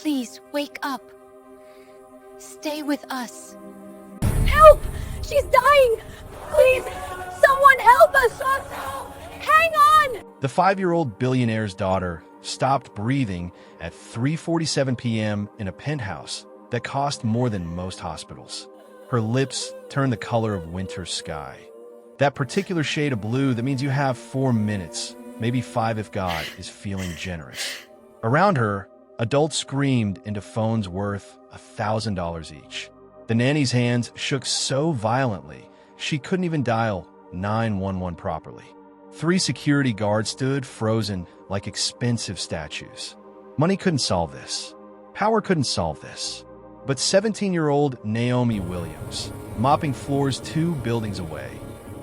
Please, wake up. Stay with us. Help! She's dying! Please, someone help us! Hang on! The 5-year-old billionaire's daughter stopped breathing at 3:47 p.m. in a penthouse that cost more than most hospitals. Her lips turned the color of winter sky. That particular shade of blue that means you have 4 minutes, maybe 5 if God is feeling generous. Around her, adults screamed into phones worth $1,000 each. The nanny's hands shook so violently, she couldn't even dial 911 properly. 3 security guards stood frozen like expensive statues. Money couldn't solve this. Power couldn't solve this. But 17-year-old Naomi Williams, mopping floors 2 buildings away,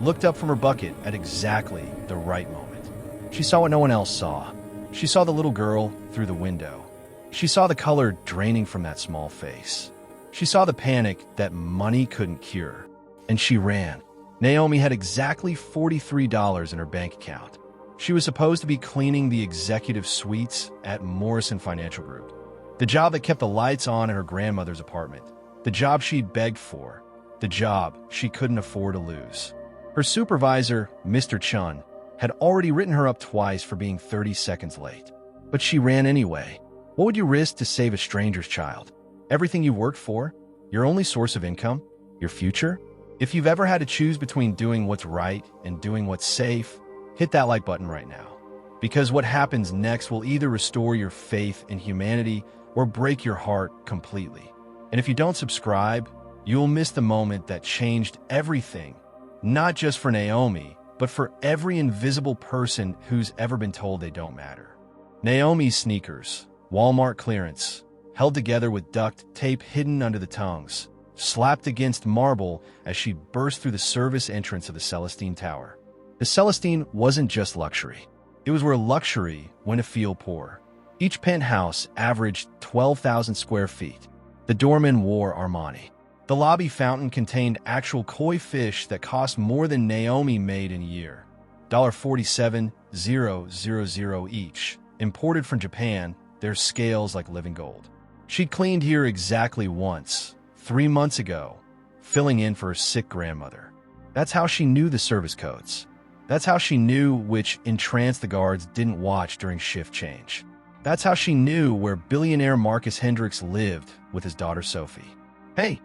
looked up from her bucket at exactly the right moment. She saw what no one else saw. She saw the little girl through the window. She saw the color draining from that small face. She saw the panic that money couldn't cure. And she ran. Naomi had exactly $43 in her bank account. She was supposed to be cleaning the executive suites at Morrison Financial Group. The job that kept the lights on in her grandmother's apartment. The job she'd begged for. The job she couldn't afford to lose. Her supervisor, Mr. Chun, had already written her up twice for being 30 seconds late. But she ran anyway. What would you risk to save a stranger's child? Everything you worked for? Your only source of income? Your future? If you've ever had to choose between doing what's right and doing what's safe, hit that like button right now. Because what happens next will either restore your faith in humanity or break your heart completely. And if you don't subscribe, you'll miss the moment that changed everything, not just for Naomi, but for every invisible person who's ever been told they don't matter. Naomi's sneakers, Walmart clearance, held together with duct tape hidden under the tongues, slapped against marble as she burst through the service entrance of the Celestine Tower. The Celestine wasn't just luxury. It was where luxury went to feel poor. Each penthouse averaged 12,000 square feet. The doorman wore Armani. The lobby fountain contained actual koi fish that cost more than Naomi made in a year. $47,000 each. Imported from Japan, their scales like living gold. She'd cleaned here exactly once, 3 months ago, filling in for her sick grandmother. That's how she knew the service codes. That's how she knew which entrance the guards didn't watch during shift change. That's how she knew where billionaire Marcus Hendricks lived with his daughter Sophie. Hey!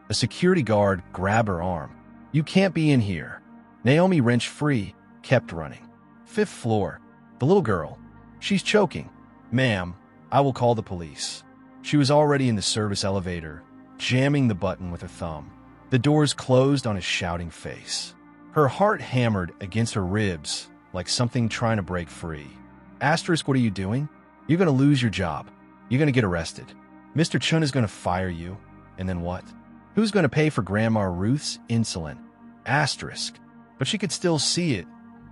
A security guard grabbed her arm. You can't be in here. Naomi wrenched free, kept running. 5th floor. The little girl. She's choking. Ma'am, I will call the police. She was already in the service elevator, jamming the button with her thumb. The doors closed on his shouting face. Her heart hammered against her ribs like something trying to break free. Asterisk, what are you doing? You're going to lose your job. You're going to get arrested. Mr. Chun is going to fire you. And then what? Who's going to pay for Grandma Ruth's insulin? Asterisk. But she could still see it.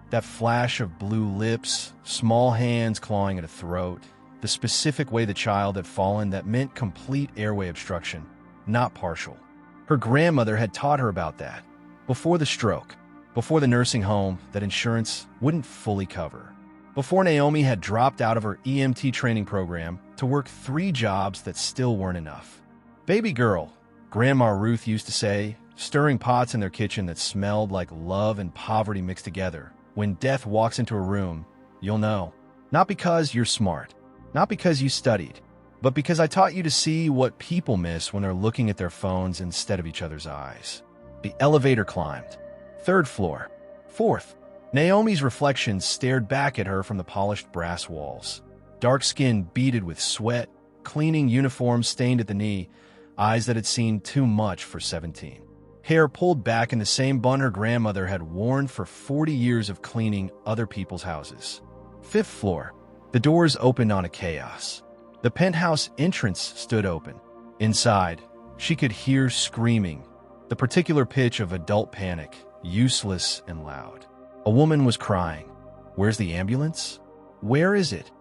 That flash of blue lips, small hands clawing at a throat, the specific way the child had fallen that meant complete airway obstruction, not partial. Her grandmother had taught her about that. Before the stroke, before the nursing home that insurance wouldn't fully cover. Before Naomi had dropped out of her EMT training program to work 3 jobs that still weren't enough. Baby girl, Grandma Ruth used to say, stirring pots in their kitchen that smelled like love and poverty mixed together. When death walks into a room, you'll know. Not because you're smart, not because you studied, but because I taught you to see what people miss when they're looking at their phones instead of each other's eyes. The elevator climbed. 3rd floor. 4th. Naomi's reflection stared back at her from the polished brass walls. Dark skin beaded with sweat, cleaning uniform stained at the knee, eyes that had seen too much for 17. Hair pulled back in the same bun her grandmother had worn for 40 years of cleaning other people's houses. 5th floor. The doors opened on a chaos. The penthouse entrance stood open. Inside, she could hear screaming, the particular pitch of adult panic, useless and loud. A woman was crying. Where's the ambulance? Where is it?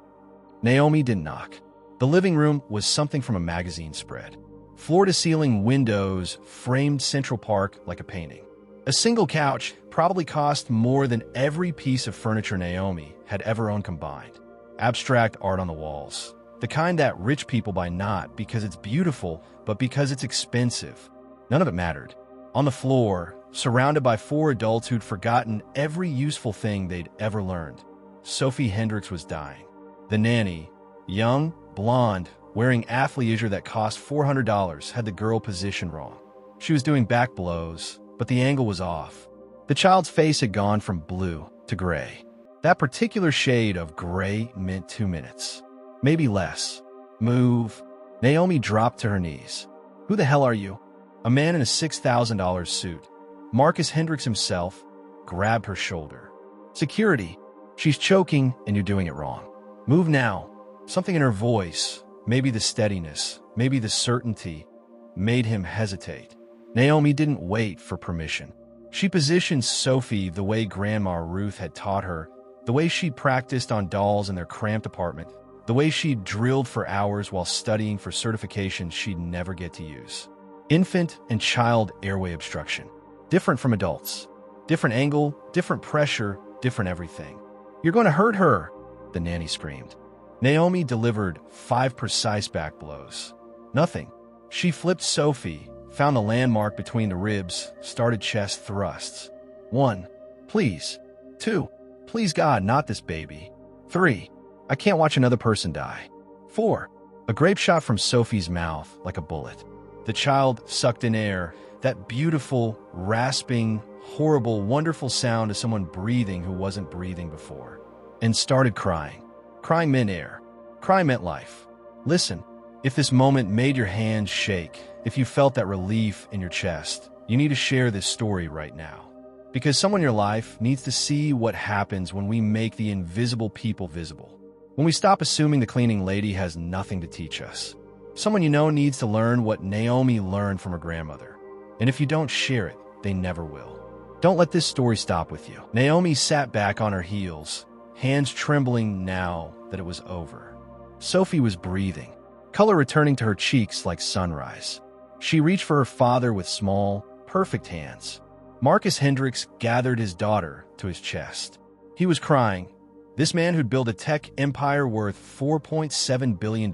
Naomi didn't knock. The living room was something from a magazine spread. Floor-to-ceiling windows framed Central Park like a painting. A single couch probably cost more than every piece of furniture Naomi had ever owned combined. Abstract art on the walls. The kind that rich people buy not because it's beautiful, but because it's expensive. None of it mattered. On the floor, surrounded by 4 adults who'd forgotten every useful thing they'd ever learned, Sophie Hendricks was dying. The nanny, young, blonde, wearing athleisure that cost $400, had the girl positioned wrong. She was doing back blows, but the angle was off. The child's face had gone from blue to gray. That particular shade of gray meant 2 minutes. Maybe less. Move. Naomi dropped to her knees. Who the hell are you? A man in a $6,000 suit, Marcus Hendricks himself, grabbed her shoulder. Security. She's choking and you're doing it wrong. Move now. Something in her voice, maybe the steadiness, maybe the certainty, made him hesitate. Naomi didn't wait for permission. She positioned Sophie the way Grandma Ruth had taught her, the way she'd practiced on dolls in their cramped apartment, the way she'd drilled for hours while studying for certifications she'd never get to use. Infant and child airway obstruction. Different from adults. Different angle, different pressure, different everything. You're going to hurt her, the nanny screamed. Naomi delivered 5 precise back blows. Nothing. She flipped Sophie, found the landmark between the ribs, started chest thrusts. 1. Please. 2. Please God, not this baby. 3. I can't watch another person die. 4. A grape shot from Sophie's mouth like a bullet. The child sucked in air, that beautiful, rasping, horrible, wonderful sound of someone breathing who wasn't breathing before, and started crying. Crying meant air. Crying meant life. Listen, if this moment made your hands shake, if you felt that relief in your chest, you need to share this story right now. Because someone in your life needs to see what happens when we make the invisible people visible. When we stop assuming the cleaning lady has nothing to teach us. Someone you know needs to learn what Naomi learned from her grandmother. And if you don't share it, they never will. Don't let this story stop with you. Naomi sat back on her heels, hands trembling now that it was over. Sophie was breathing, color returning to her cheeks like sunrise. She reached for her father with small, perfect hands. Marcus Hendricks gathered his daughter to his chest. He was crying. This man who'd built a tech empire worth $4.7 billion,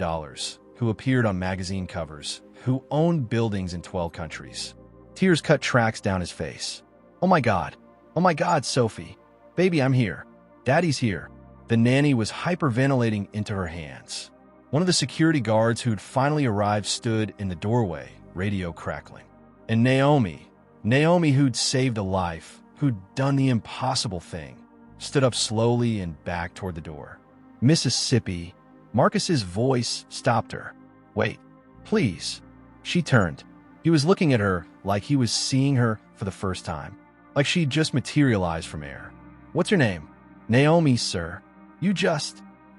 who appeared on magazine covers, who owned buildings in 12 countries. Tears cut tracks down his face. Oh my God, Sophie. Baby, I'm here. Daddy's here. The nanny was hyperventilating into her hands. One of the security guards who'd finally arrived stood in the doorway, radio crackling. And Naomi, who'd saved a life, who'd done the impossible thing, stood up slowly and back toward the door. Mississippi. Marcus's voice stopped her. Wait, please. She turned. He was looking at her like he was seeing her for the first time, like she'd just materialized from air. What's your name? Naomi, sir.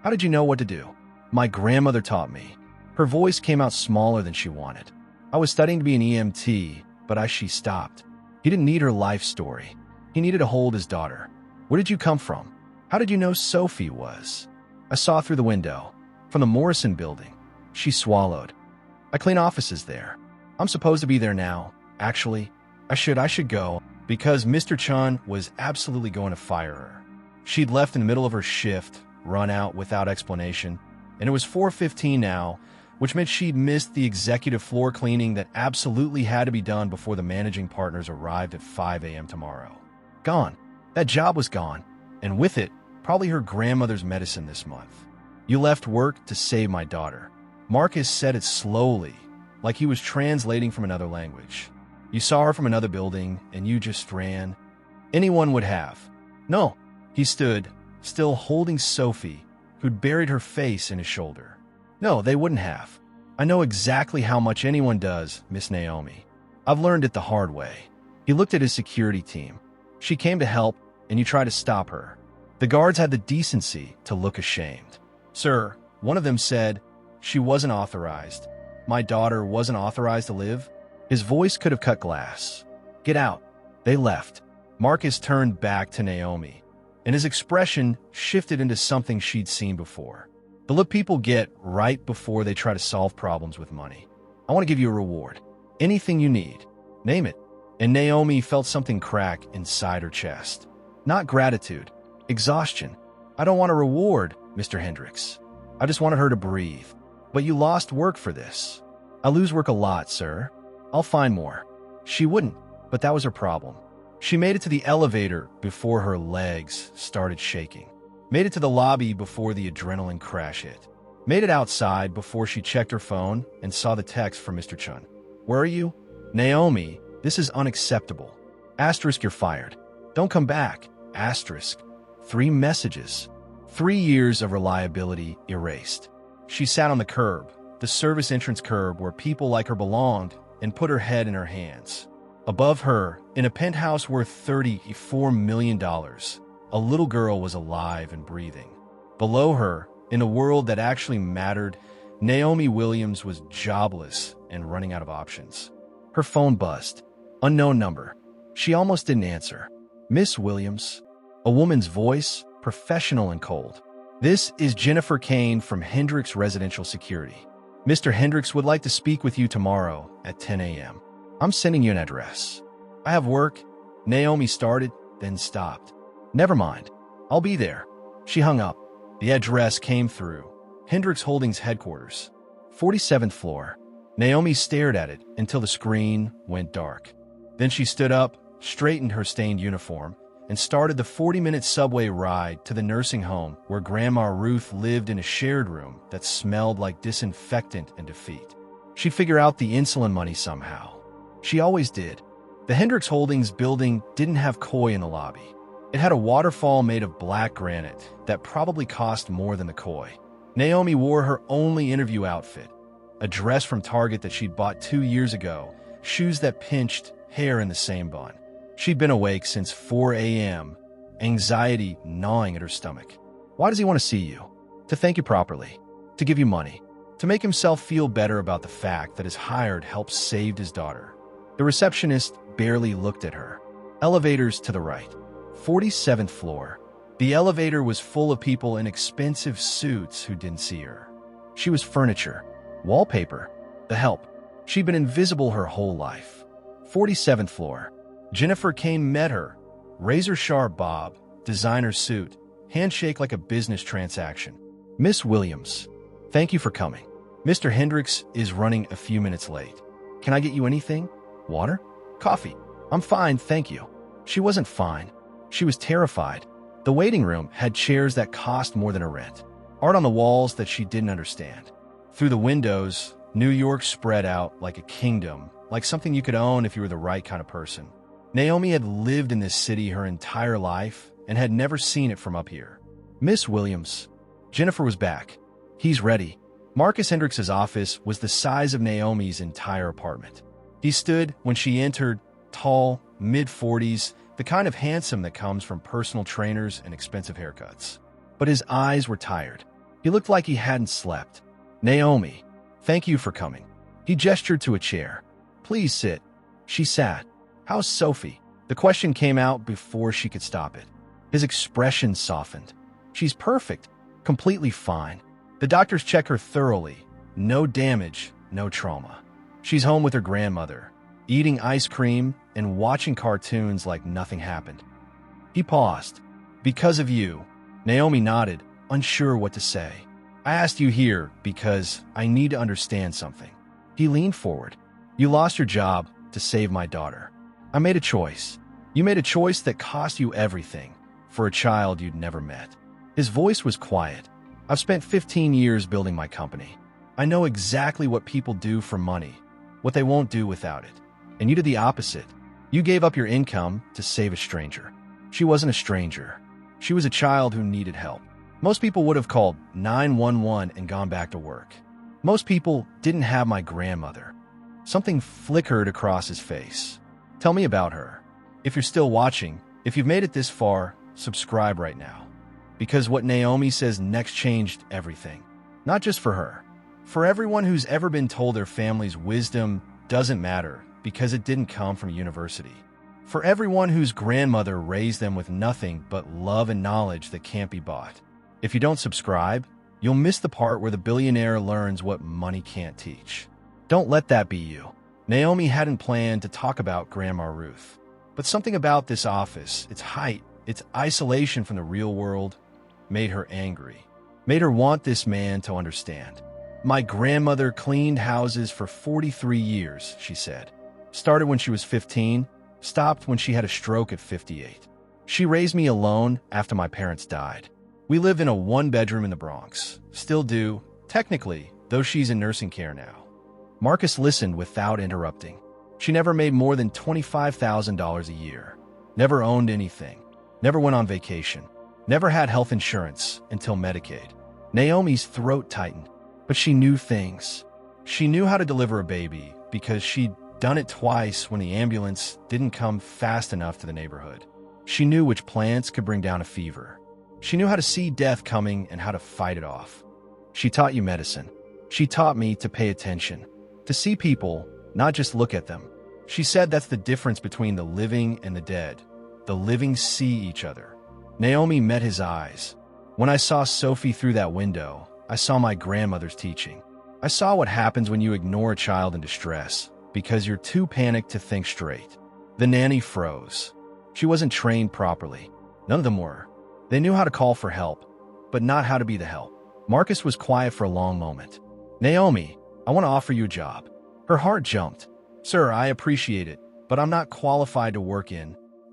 How did you know what to do? My grandmother taught me. Her voice came out smaller than she wanted. I was studying to be an EMT, but she stopped. He didn't need her life story. He needed to hold his daughter. Where did you come from? How did you know Sophie was? I saw through the window. From the Morrison building. She swallowed. I clean offices there. I'm supposed to be there now. Actually, I should go, because Mr. Chun was absolutely going to fire her. She'd left in the middle of her shift, run out without explanation, and it was 4:15 now, which meant she'd missed the executive floor cleaning that absolutely had to be done before the managing partners arrived at 5 a.m. tomorrow. Gone. That job was gone, and with it, probably her grandmother's medicine this month. You left work to save my daughter. Marcus said it slowly, like he was translating from another language. You saw her from another building, and you just ran. Anyone would have. No. He stood, still holding Sophie, who'd buried her face in his shoulder. No, they wouldn't have. I know exactly how much anyone does, Miss Naomi. I've learned it the hard way. He looked at his security team. She came to help, and you tried to stop her. The guards had the decency to look ashamed. Sir, one of them said, she wasn't authorized. My daughter wasn't authorized to live. His voice could have cut glass. Get out. They left. Marcus turned back to Naomi, and his expression shifted into something she'd seen before. The look people get right before they try to solve problems with money. I want to give you a reward. Anything you need. Name it. And Naomi felt something crack inside her chest. Not gratitude. Exhaustion. I don't want a reward, Mr. Hendricks. I just wanted her to breathe. But you lost work for this. I lose work a lot, sir. I'll find more. She wouldn't, but that was her problem. She made it to the elevator before her legs started shaking. Made it to the lobby before the adrenaline crash hit. Made it outside before she checked her phone and saw the text from Mr. Chun. Where are you? Naomi, this is unacceptable. Asterisk, you're fired. Don't come back. Asterisk. 3 messages. 3 years of reliability erased. She sat on the curb, the service entrance curb where people like her belonged, and put her head in her hands. Above her, in a penthouse worth $34 million, a little girl was alive and breathing. Below her, in a world that actually mattered, Naomi Williams was jobless and running out of options. Her phone buzzed. Unknown number. She almost didn't answer. Miss Williams. A woman's voice, professional and cold. This is Jennifer Kane from Hendricks Residential Security. Mr. Hendricks would like to speak with you tomorrow at 10 a.m. I'm sending you an address. I have work. Naomi started, then stopped. Never mind. I'll be there. She hung up. The address came through. Hendricks Holdings headquarters. 47th floor. Naomi stared at it until the screen went dark. Then she stood up, straightened her stained uniform, and started the 40-minute subway ride to the nursing home where Grandma Ruth lived in a shared room that smelled like disinfectant and defeat. She'd figure out the insulin money somehow. She always did. The Hendricks Holdings building didn't have koi in the lobby. It had a waterfall made of black granite that probably cost more than the koi. Naomi wore her only interview outfit, a dress from Target that she'd bought 2 years ago, shoes that pinched, hair in the same bun. She'd been awake since 4 a.m., anxiety gnawing at her stomach. Why does he want to see you? To thank you properly. To give you money. To make himself feel better about the fact that his hired help saved his daughter. The receptionist barely looked at her. Elevators to the right. 47th floor. The elevator was full of people in expensive suits who didn't see her. She was furniture. Wallpaper. The help. She'd been invisible her whole life. 47th floor. Jennifer Kane met her. Razor-sharp bob, designer suit, handshake like a business transaction. Miss Williams, thank you for coming. Mr. Hendricks is running a few minutes late. Can I get you anything? Water? Coffee? I'm fine, thank you. She wasn't fine. She was terrified. The waiting room had chairs that cost more than her rent. Art on the walls that she didn't understand. Through the windows, New York spread out like a kingdom, like something you could own if you were the right kind of person. Naomi had lived in this city her entire life and had never seen it from up here. Miss Williams. Jennifer was back. He's ready. Marcus Hendricks' office was the size of Naomi's entire apartment. He stood when she entered, tall, mid-40s, the kind of handsome that comes from personal trainers and expensive haircuts. But his eyes were tired. He looked like he hadn't slept. Naomi, thank you for coming. He gestured to a chair. Please sit. She sat. How's Sophie? The question came out before she could stop it. His expression softened. She's perfect. Completely fine. The doctors check her thoroughly. No damage, no trauma. She's home with her grandmother, eating ice cream and watching cartoons like nothing happened. He paused. Because of you. Naomi nodded, unsure what to say. I asked you here because I need to understand something. He leaned forward. You lost your job to save my daughter. I made a choice. You made a choice that cost you everything for a child you'd never met. His voice was quiet. I've spent 15 years building my company. I know exactly what people do for money, what they won't do without it. And you did the opposite. You gave up your income to save a stranger. She wasn't a stranger. She was a child who needed help. Most people would have called 911 and gone back to work. Most people didn't have my grandmother. Something flickered across his face. Tell me about her. If you're still watching, if you've made it this far, subscribe right now. Because what Naomi says next changed everything. Not just for her. For everyone who's ever been told their family's wisdom doesn't matter because it didn't come from university. For everyone whose grandmother raised them with nothing but love and knowledge that can't be bought. If you don't subscribe, you'll miss the part where the billionaire learns what money can't teach. Don't let that be you. Naomi hadn't planned to talk about Grandma Ruth. But something about this office, its height, its isolation from the real world, made her angry. made her want this man to understand. My grandmother cleaned houses for 43 years, she said. Started when she was 15, stopped when she had a stroke at 58. She raised me alone after my parents died. We live in a one-bedroom in the Bronx. Still do, technically, though she's in nursing care now. Marcus listened without interrupting. She never made more than $25,000 a year. Never owned anything. Never went on vacation. Never had health insurance until Medicaid. Naomi's throat tightened, but she knew things. She knew how to deliver a baby because she'd done it twice when the ambulance didn't come fast enough to the neighborhood. She knew which plants could bring down a fever. She knew how to see death coming and how to fight it off. She taught you medicine. She taught me to pay attention, to see people, not just look at them. She said that's the difference between the living and the dead. The living see each other. Naomi met his eyes. When I saw Sophie through that window, I saw my grandmother's teaching. I saw what happens when you ignore a child in distress because you're too panicked to think straight. The nanny froze. She wasn't trained properly. None of them were. They knew how to call for help, but not how to be the help. Marcus was quiet for a long moment. Naomi, I want to offer you a job. Her heart jumped. Sir, I appreciate it, but I'm not qualified to work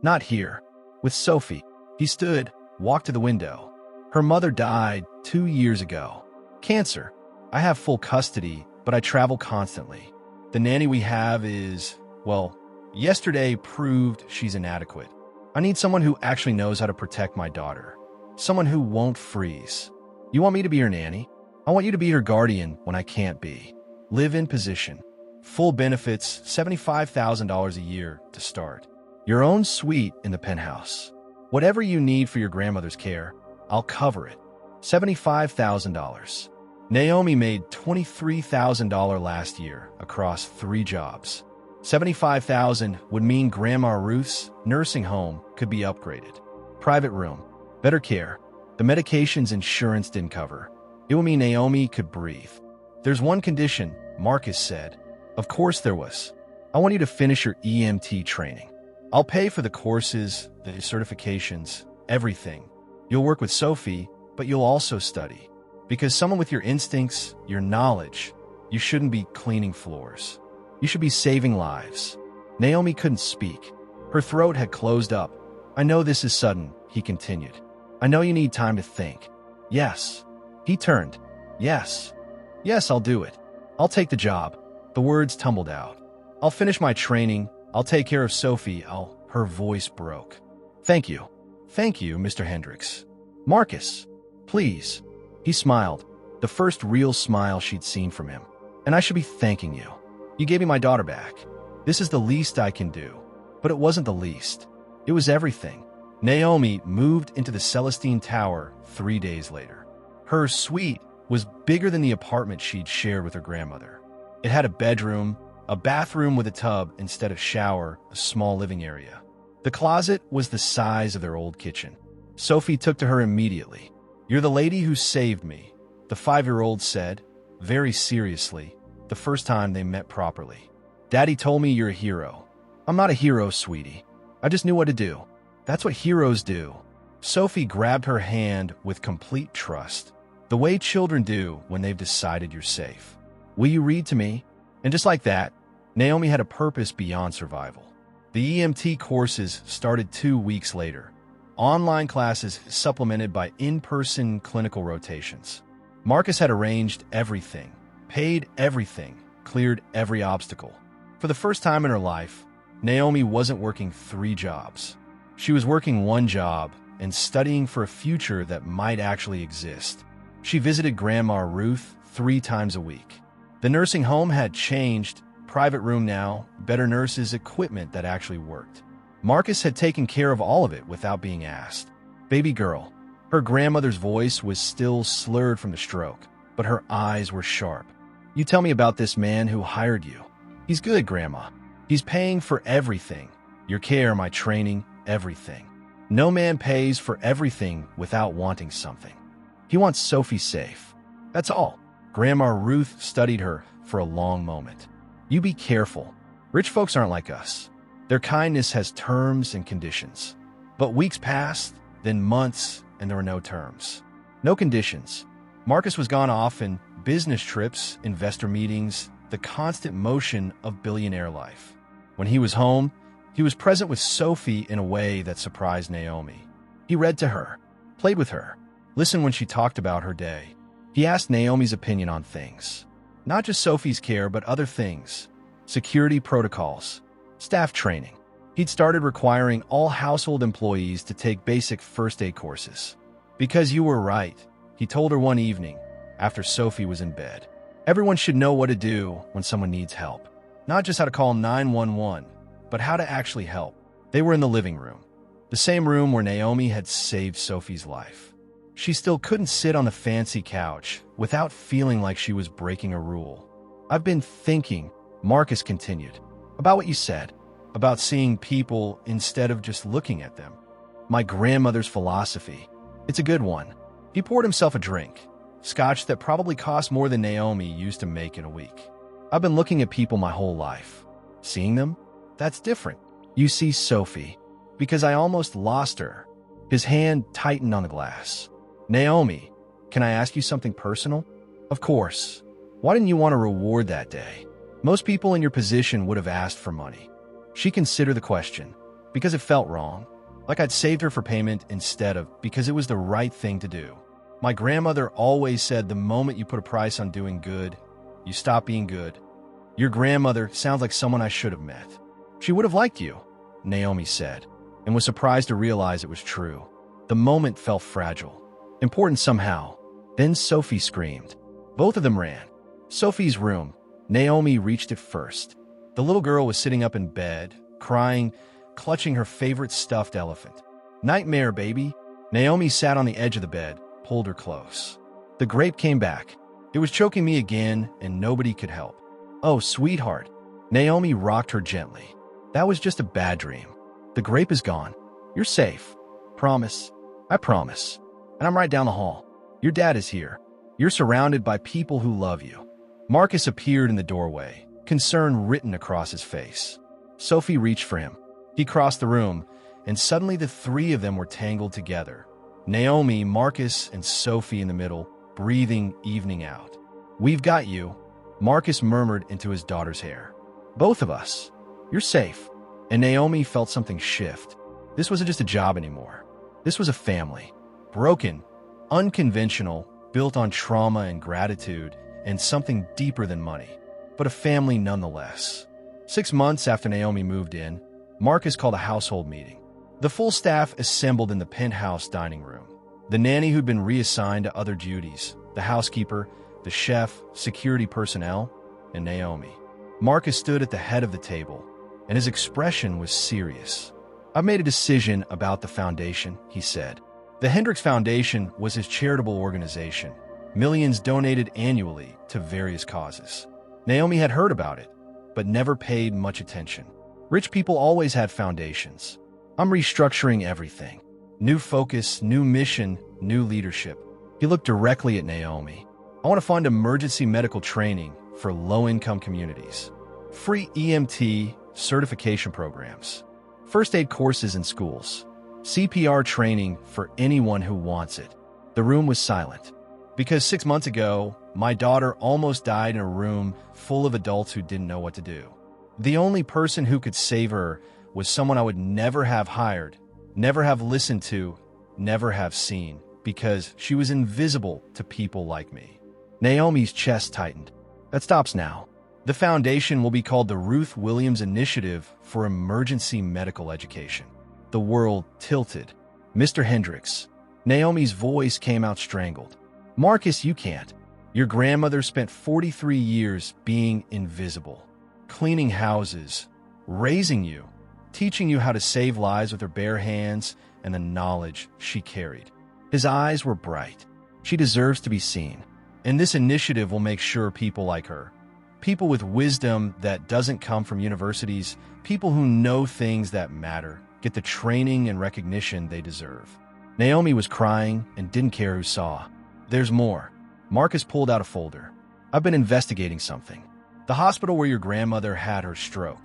not here. With Sophie. He stood, walked to the window. Her mother died 2 years ago. Cancer. I have full custody, but I travel constantly. The nanny we have is, well, yesterday proved she's inadequate. I need someone who actually knows how to protect my daughter. Someone who won't freeze. You want me to be your nanny? I want you to be her guardian when I can't be. Live-in position. Full benefits, $75,000 a year to start. Your own suite in the penthouse. Whatever you need for your grandmother's care, I'll cover it. $75,000. Naomi made $23,000 last year across 3 jobs. $75,000 would mean Grandma Ruth's nursing home could be upgraded. Private room, better care. The medications insurance didn't cover. It would mean Naomi could breathe. There's one condition, Marcus said. Of course there was. I want you to finish your EMT training. I'll pay for the courses, the certifications, everything. You'll work with Sophie, but you'll also study. Because someone with your instincts, your knowledge, you shouldn't be cleaning floors. You should be saving lives. Naomi couldn't speak. Her throat had closed up. I know this is sudden, he continued. I know you need time to think. Yes. He turned. Yes. Yes, I'll do it. I'll take the job. The words tumbled out. I'll finish my training. I'll take care of Sophie. Her voice broke. Thank you. Thank you, Mr. Hendricks. Marcus, please. He smiled, the first real smile she'd seen from him. And I should be thanking you. You gave me my daughter back. This is the least I can do. But it wasn't the least. It was everything. Naomi moved into the Celestine Tower 3 days later. Her suite was bigger than the apartment she'd shared with her grandmother. It had a bedroom, a bathroom with a tub instead of shower, a small living area. The closet was the size of their old kitchen. Sophie took to her immediately. You're the lady who saved me, the 5-year-old said, very seriously, the first time they met properly. Daddy told me you're a hero. I'm not a hero, sweetie. I just knew what to do. That's what heroes do. Sophie grabbed her hand with complete trust, the way children do when they've decided you're safe. Will you read to me? And just like that, Naomi had a purpose beyond survival. The EMT courses started 2 weeks later. Online classes supplemented by in-person clinical rotations. Marcus had arranged everything, paid everything, cleared every obstacle. For the first time in her life, Naomi wasn't working 3 jobs. She was working 1 job and studying for a future that might actually exist. She visited Grandma Ruth 3 times a week. The nursing home had changed, private room now, better nurses, equipment that actually worked. Marcus had taken care of all of it without being asked. Baby girl. Her grandmother's voice was still slurred from the stroke, but her eyes were sharp. You tell me about this man who hired you. He's good, Grandma. He's paying for everything. Your care, my training, everything. No man pays for everything without wanting something. He wants Sophie safe. That's all. Grandma Ruth studied her for a long moment. You be careful. Rich folks aren't like us. Their kindness has terms and conditions. But weeks passed, then months, and there were no terms. No conditions. Marcus was gone off in business trips, investor meetings, the constant motion of billionaire life. When he was home, he was present with Sophie in a way that surprised Naomi. He read to her, played with her, listened when she talked about her day. He asked Naomi's opinion on things. Not just Sophie's care, but other things. Security protocols, staff training. He'd started requiring all household employees to take basic first aid courses. Because you were right, he told her one evening, after Sophie was in bed. Everyone should know what to do when someone needs help. Not just how to call 911, but how to actually help. They were in the living room, the same room where Naomi had saved Sophie's life. She still couldn't sit on the fancy couch without feeling like she was breaking a rule. I've been thinking, Marcus continued, about what you said, about seeing people instead of just looking at them. My grandmother's philosophy. It's a good one. He poured himself a drink, scotch that probably cost more than Naomi used to make in a week. I've been looking at people my whole life. Seeing them? That's different. You see Sophie, because I almost lost her. His hand tightened on the glass. Naomi, can I ask you something personal? Of course. Why didn't you want a reward that day? Most people in your position would have asked for money. She considered the question, because it felt wrong. Like I'd saved her for payment instead of because it was the right thing to do. My grandmother always said the moment you put a price on doing good, you stop being good. Your grandmother sounds like someone I should have met. She would have liked you, Naomi said, and was surprised to realize it was true. The moment felt fragile, important somehow. Then Sophie screamed. Both of them ran. Sophie's room. Naomi reached it first. The little girl was sitting up in bed, crying, clutching her favorite stuffed elephant. Nightmare, baby. Naomi sat on the edge of the bed, pulled her close. The grape came back. It was choking me again, and nobody could help. Oh, sweetheart. Naomi rocked her gently. That was just a bad dream. The grape is gone. You're safe. Promise. I promise. And I'm right down the hall. Your dad is here. You're surrounded by people who love you. Marcus appeared in the doorway, concern written across his face. Sophie reached for him. He crossed the room, and suddenly the three of them were tangled together. Naomi, Marcus, and Sophie in the middle, breathing evening out. We've got you, Marcus murmured into his daughter's hair. Both of us. You're safe. And Naomi felt something shift. This wasn't just a job anymore. This was a family. Broken, unconventional, built on trauma and gratitude, and something deeper than money. But a family nonetheless. 6 months after Naomi moved in, Marcus called a household meeting. The full staff assembled in the penthouse dining room. The nanny who'd been reassigned to other duties, the housekeeper, the chef, security personnel, and Naomi. Marcus stood at the head of the table, and his expression was serious. I've made a decision about the foundation, he said. The Hendricks Foundation was his charitable organization. Millions donated annually to various causes. Naomi had heard about it, but never paid much attention. Rich people always had foundations. I'm restructuring everything. New focus, new mission, new leadership. He looked directly at Naomi. I want to fund emergency medical training for low-income communities. Free EMT certification programs. First aid courses in schools. CPR training for anyone who wants it. The room was silent. Because 6 months ago, my daughter almost died in a room full of adults who didn't know what to do. The only person who could save her was someone I would never have hired, never have listened to, never have seen, because she was invisible to people like me. Naomi's chest tightened. That stops now. The foundation will be called the Ruth Williams Initiative for Emergency Medical Education. The world tilted. Mr. Hendricks. Naomi's voice came out strangled. Marcus, you can't. Your grandmother spent 43 years being invisible, cleaning houses, raising you, teaching you how to save lives with her bare hands and the knowledge she carried. His eyes were bright. She deserves to be seen. And this initiative will make sure people like her, people with wisdom that doesn't come from universities, people who know things that matter, get the training and recognition they deserve. Naomi was crying and didn't care who saw. There's more. Marcus pulled out a folder. I've been investigating something. The hospital where your grandmother had her stroke.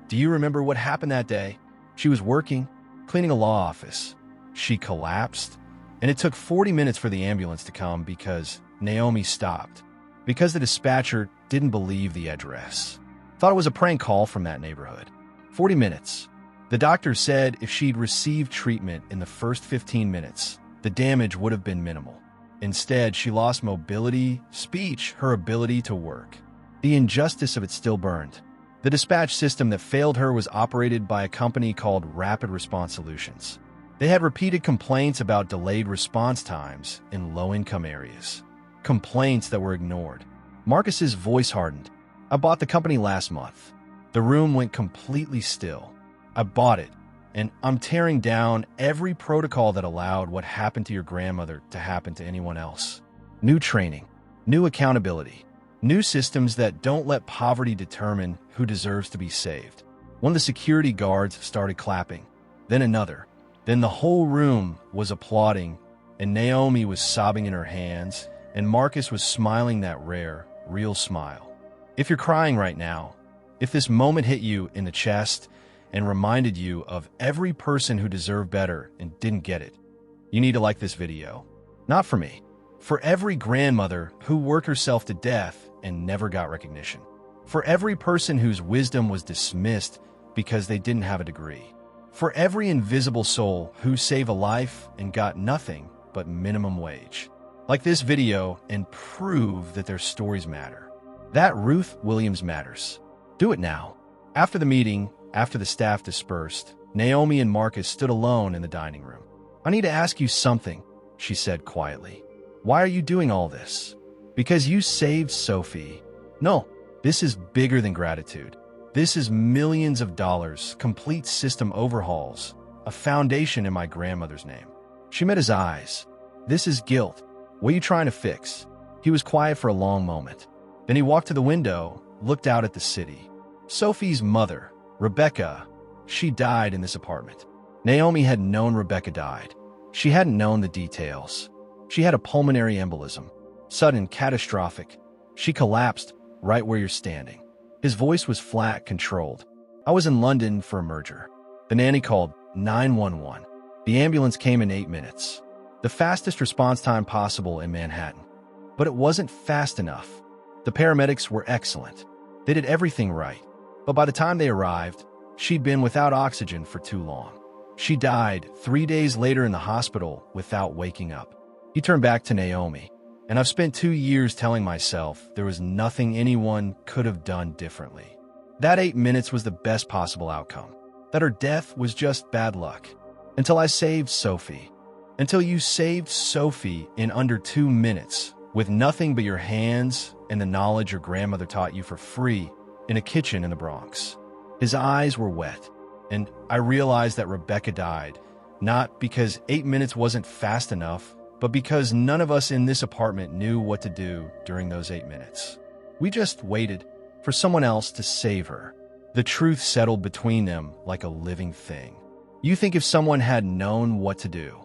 Do you remember what happened that day? She was working, cleaning a law office. She collapsed, and it took 40 minutes for the ambulance to come because Naomi stopped because the dispatcher didn't believe the address. Thought it was a prank call from that neighborhood. 40 minutes. The doctor said if she'd received treatment in the first 15 minutes, the damage would have been minimal. Instead, she lost mobility, speech, her ability to work. The injustice of it still burned. The dispatch system that failed her was operated by a company called Rapid Response Solutions. They had repeated complaints about delayed response times in low-income areas. Complaints that were ignored. Marcus's voice hardened. I bought the company last month. The room went completely still. I bought it, and I'm tearing down every protocol that allowed what happened to your grandmother to happen to anyone else. New training, new accountability, new systems that don't let poverty determine who deserves to be saved. One of the security guards started clapping, then another. Then the whole room was applauding, and Naomi was sobbing in her hands, and Marcus was smiling that rare, real smile. If you're crying right now, if this moment hit you in the chest and reminded you of every person who deserved better and didn't get it, you need to like this video. Not for me. For every grandmother who worked herself to death and never got recognition. For every person whose wisdom was dismissed because they didn't have a degree. For every invisible soul who saved a life and got nothing but minimum wage. Like this video and prove that their stories matter. That Ruth Williams matters. Do it now. After the meeting, after the staff dispersed, Naomi and Marcus stood alone in the dining room. I need to ask you something, she said quietly. Why are you doing all this? Because you saved Sophie. No, this is bigger than gratitude. This is millions of dollars, complete system overhauls, a foundation in my grandmother's name. She met his eyes. This is guilt. What are you trying to fix? He was quiet for a long moment. Then he walked to the window, looked out at the city. Sophie's mother, Rebecca, she died in this apartment. Naomi had known Rebecca died. She hadn't known the details. She had a pulmonary embolism. Sudden, catastrophic. She collapsed right where you're standing. His voice was flat, controlled. I was in London for a merger. The nanny called 911. The ambulance came in 8 minutes. The fastest response time possible in Manhattan. But it wasn't fast enough. The paramedics were excellent. They did everything right. But by the time they arrived, she'd been without oxygen for too long. She died 3 days later in the hospital without waking up. He turned back to Naomi. And I've spent 2 years telling myself there was nothing anyone could have done differently. That 8 minutes was the best possible outcome. That her death was just bad luck. Until I saved Sophie. Until you saved Sophie in under 2 minutes, with nothing but your hands and the knowledge your grandmother taught you for free in a kitchen in the Bronx. His eyes were wet, and I realized that Rebecca died, not because 8 minutes wasn't fast enough, but because none of us in this apartment knew what to do during those 8 minutes. We just waited for someone else to save her. The truth settled between them like a living thing. You think if someone had known what to do,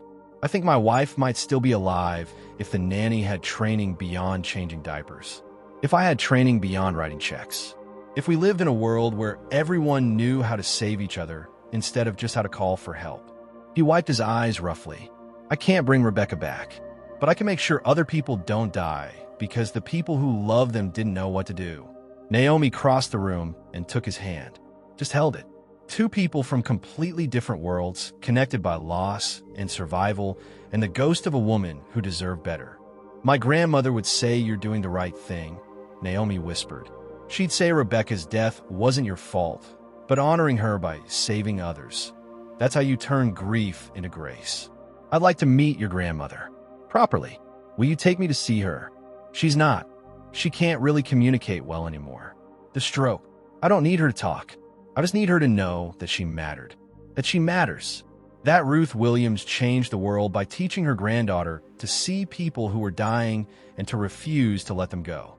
I think my wife might still be alive if the nanny had training beyond changing diapers. If I had training beyond writing checks. If we lived in a world where everyone knew how to save each other instead of just how to call for help. He wiped his eyes roughly. I can't bring Rebecca back, but I can make sure other people don't die because the people who love them didn't know what to do. Naomi crossed the room and took his hand. Just held it. Two people from completely different worlds, connected by loss and survival, and the ghost of a woman who deserved better. My grandmother would say you're doing the right thing, Naomi whispered. She'd say Rebecca's death wasn't your fault, but honoring her by saving others. That's how you turn grief into grace. I'd like to meet your grandmother. Properly. Will you take me to see her? She's not. She can't really communicate well anymore. The stroke. I don't need her to talk. I just need her to know that she mattered. That she matters. That Ruth Williams changed the world by teaching her granddaughter to see people who were dying and to refuse to let them go.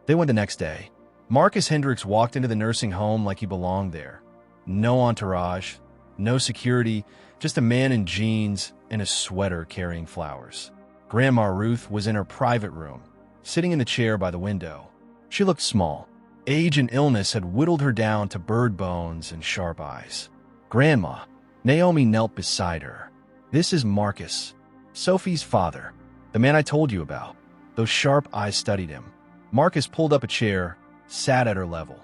They went the next day. Marcus Hendricks walked into the nursing home like he belonged there. No entourage, no security, just a man in jeans and a sweater carrying flowers. Grandma Ruth was in her private room, sitting in the chair by the window. She looked small. Age and illness had whittled her down to bird bones and sharp eyes. Grandma, Naomi knelt beside her. This is Marcus, Sophie's father, the man I told you about. Those sharp eyes studied him. Marcus pulled up a chair, sat at her level.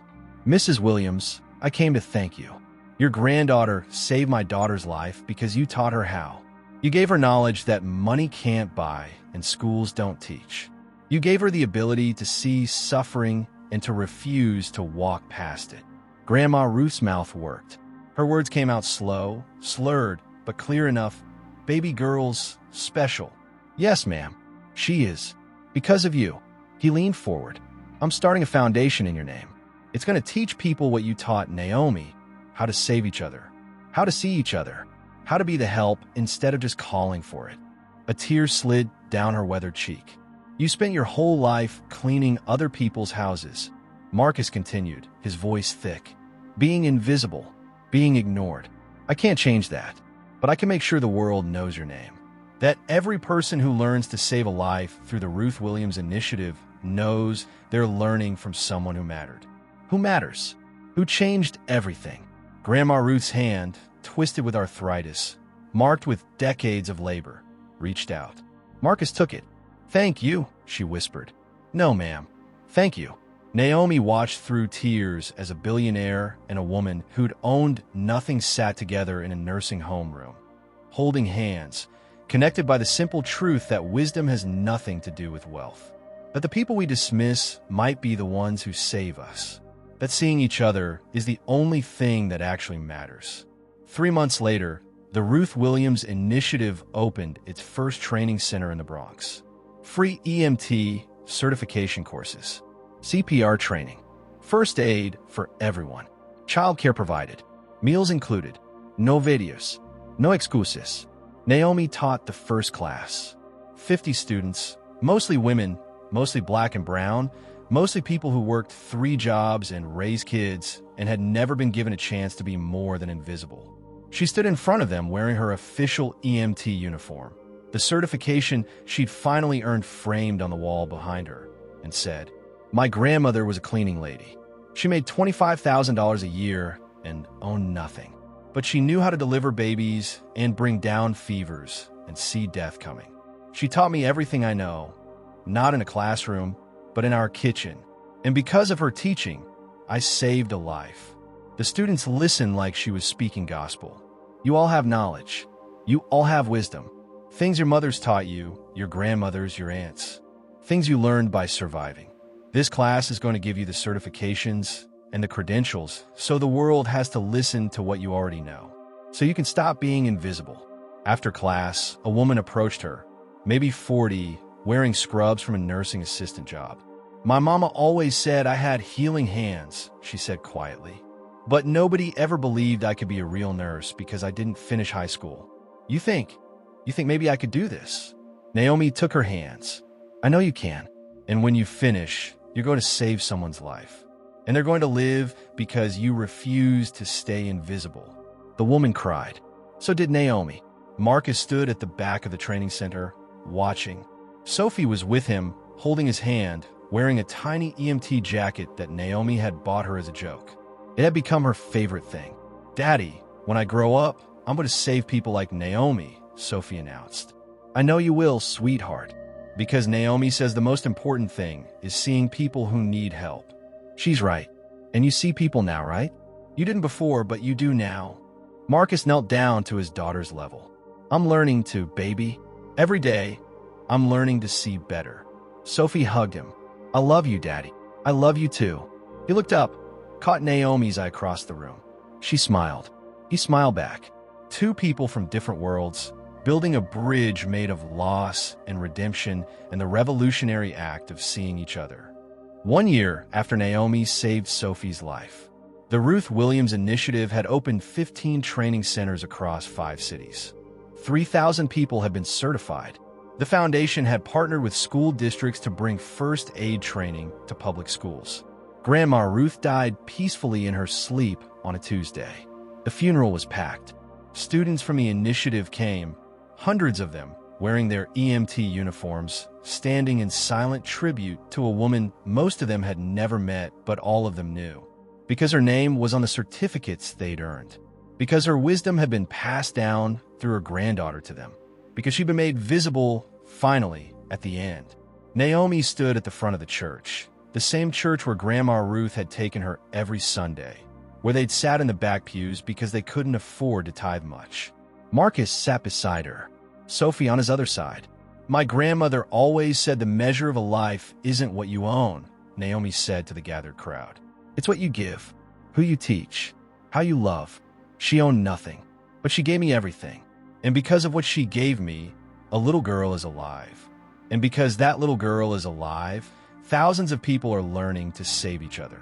"Mrs. Williams, I came to thank you. Your granddaughter saved my daughter's life because you taught her how. You gave her knowledge that money can't buy and schools don't teach. You gave her the ability to see suffering and to refuse to walk past it." Grandma Ruth's mouth worked. Her words came out slow, slurred, but clear enough. "Baby girl's special." "Yes, ma'am, she is. Because of you." He leaned forward. "I'm starting a foundation in your name. It's going to teach people what you taught Naomi, how to save each other, how to see each other, how to be the help instead of just calling for it." A tear slid down her weathered cheek. "You spent your whole life cleaning other people's houses," Marcus continued, his voice thick. "Being invisible, being ignored. I can't change that, but I can make sure the world knows your name. That every person who learns to save a life through the Ruth Williams Initiative knows they're learning from someone who mattered. Who matters? Who changed everything." Grandma Ruth's hand, twisted with arthritis, marked with decades of labor, reached out. Marcus took it. "Thank you," she whispered. "No, ma'am. Thank you." Naomi watched through tears as a billionaire and a woman who'd owned nothing sat together in a nursing home room, holding hands, connected by the simple truth that wisdom has nothing to do with wealth. That the people we dismiss might be the ones who save us. That seeing each other is the only thing that actually matters. 3 months later, the Ruth Williams Initiative opened its first training center in the Bronx. Free EMT certification courses, CPR training, first aid for everyone, childcare provided, meals included, no videos, no excuses. Naomi taught the first class. 50 students, mostly women, mostly black and brown, mostly people who worked 3 jobs and raised kids and had never been given a chance to be more than invisible. She stood in front of them wearing her official EMT uniform, the certification she'd finally earned framed on the wall behind her, and said, "My grandmother was a cleaning lady. She made $25,000 a year and owned nothing. But she knew how to deliver babies and bring down fevers and see death coming. She taught me everything I know, not in a classroom, but in our kitchen. And because of her teaching, I saved a life." The students listened like she was speaking gospel. "You all have knowledge. You all have wisdom. Things your mothers taught you, your grandmothers, your aunts. Things you learned by surviving. This class is going to give you the certifications and the credentials, so the world has to listen to what you already know. So you can stop being invisible." After class, a woman approached her, maybe 40, wearing scrubs from a nursing assistant job. "My mama always said I had healing hands," she said quietly. "But nobody ever believed I could be a real nurse because I didn't finish high school. You think maybe I could do this?" Naomi took her hands. "I know you can. And when you finish, you're going to save someone's life. And they're going to live because you refuse to stay invisible." The woman cried. So did Naomi. Marcus stood at the back of the training center, watching. Sophie was with him, holding his hand, wearing a tiny EMT jacket that Naomi had bought her as a joke. It had become her favorite thing. "Daddy, when I grow up, I'm going to save people like Naomi," Sophie announced. "I know you will, sweetheart." Because Naomi says the most important thing is seeing people who need help. She's right. And you see people now, right? You didn't before, but you do now. Marcus knelt down to his daughter's level. "I'm learning to, baby. Every day, I'm learning to see better." Sophie hugged him. "I love you, Daddy. I love you too." He looked up, caught Naomi's eye across the room. She smiled. He smiled back. 2 people from different worlds, building a bridge made of loss and redemption and the revolutionary act of seeing each other. 1 year after Naomi saved Sophie's life, the Ruth Williams Initiative had opened 15 training centers across 5 cities. 3,000 people had been certified. The foundation had partnered with school districts to bring first aid training to public schools. Grandma Ruth died peacefully in her sleep on a Tuesday. The funeral was packed. Students from the initiative came, hundreds of them, wearing their EMT uniforms, standing in silent tribute to a woman most of them had never met, but all of them knew. Because her name was on the certificates they'd earned. Because her wisdom had been passed down through her granddaughter to them. Because she'd been made visible, finally, at the end. Naomi stood at the front of the church, the same church where Grandma Ruth had taken her every Sunday, where they'd sat in the back pews because they couldn't afford to tithe much. Marcus sat beside her, Sophie on his other side. "My grandmother always said the measure of a life isn't what you own," Naomi said to the gathered crowd. "It's what you give, who you teach, how you love." She owned nothing, but she gave me everything. And because of what she gave me, a little girl is alive. And because that little girl is alive, thousands of people are learning to save each other.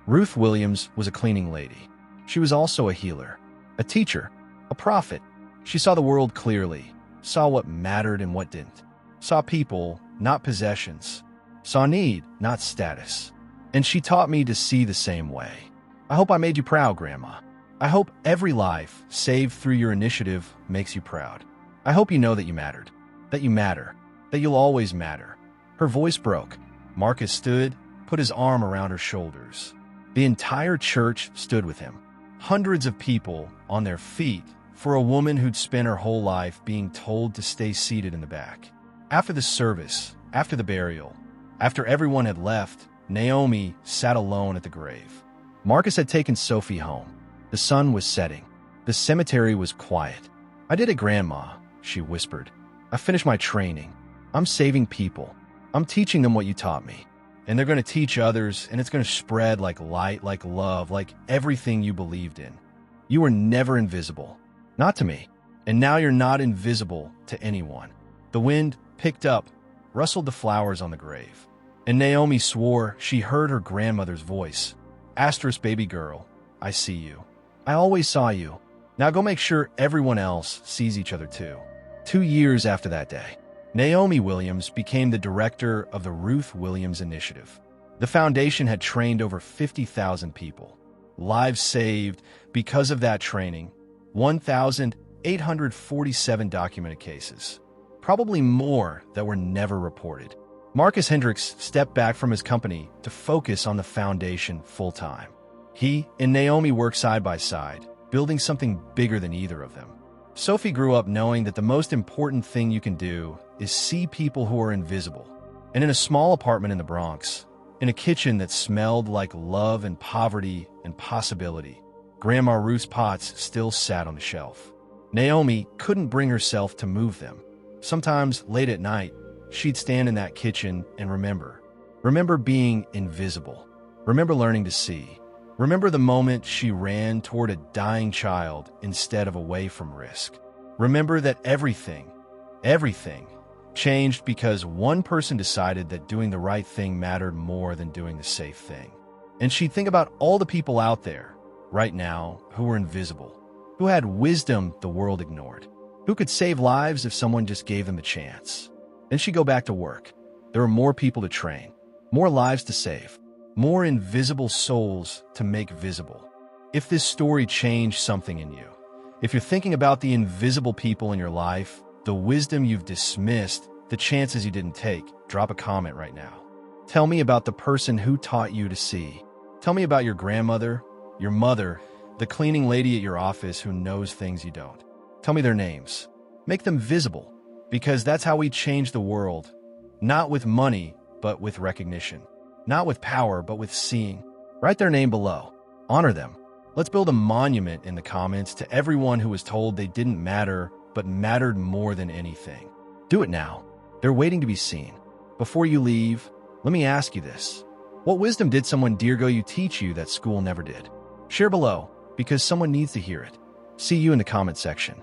Ruth Williams was a cleaning lady. She was also a healer, a teacher, a prophet. She saw the world clearly, saw what mattered and what didn't, saw people, not possessions, saw need, not status. And she taught me to see the same way. I hope I made you proud, Grandma. I hope every life saved through your initiative makes you proud. I hope you know that you mattered, that you matter, that you'll always matter. Her voice broke. Marcus stood, put his arm around her shoulders. The entire church stood with him. Hundreds of people on their feet for a woman who'd spent her whole life being told to stay seated in the back. After the service, after the burial, after everyone had left, Naomi sat alone at the grave. Marcus had taken Sophie home. The sun was setting. The cemetery was quiet. "I did it, Grandma," she whispered. "I finished my training. I'm saving people. I'm teaching them what you taught me. And they're going to teach others, and it's going to spread like light, like love, like everything you believed in. You were never invisible. Not to me. And now you're not invisible to anyone." The wind picked up, rustled the flowers on the grave. And Naomi swore she heard her grandmother's voice. "Asterisk, baby girl, I see you. I always saw you. Now go make sure everyone else sees each other too." 2 years after that day, Naomi Williams became the director of the Ruth Williams Initiative. The foundation had trained over 50,000 people. Lives saved because of that training, 1,847 documented cases. Probably more that were never reported. Marcus Hendricks stepped back from his company to focus on the foundation full-time. He and Naomi worked side by side, building something bigger than either of them. Sophie grew up knowing that the most important thing you can do is see people who are invisible. And in a small apartment in the Bronx, in a kitchen that smelled like love and poverty and possibility, Grandma Ruth's pots still sat on the shelf. Naomi couldn't bring herself to move them. Sometimes, late at night, she'd stand in that kitchen and remember. Remember being invisible. Remember learning to see. Remember the moment she ran toward a dying child instead of away from risk. Remember that everything changed because one person decided that doing the right thing mattered more than doing the safe thing. And she'd think about all the people out there, right now, who were invisible, who had wisdom the world ignored, who could save lives if someone just gave them a chance. Then she'd go back to work. There were more people to train, more lives to save, more invisible souls to make visible. If this story changed something in you, if you're thinking about the invisible people in your life, the wisdom you've dismissed, the chances you didn't take, drop a comment right now. Tell me about the person who taught you to see. Tell me about your grandmother, your mother, the cleaning lady at your office who knows things you don't. Tell me their names. Make them visible, because that's how we change the world. Not with money, but with recognition. Not with power, but with seeing. Write their name below. Honor them. Let's build a monument in the comments to everyone who was told they didn't matter, but mattered more than anything. Do it now. They're waiting to be seen. Before you leave, let me ask you this. What wisdom did someone dear ago you teach you that school never did? Share below, because someone needs to hear it. See you in the comment section.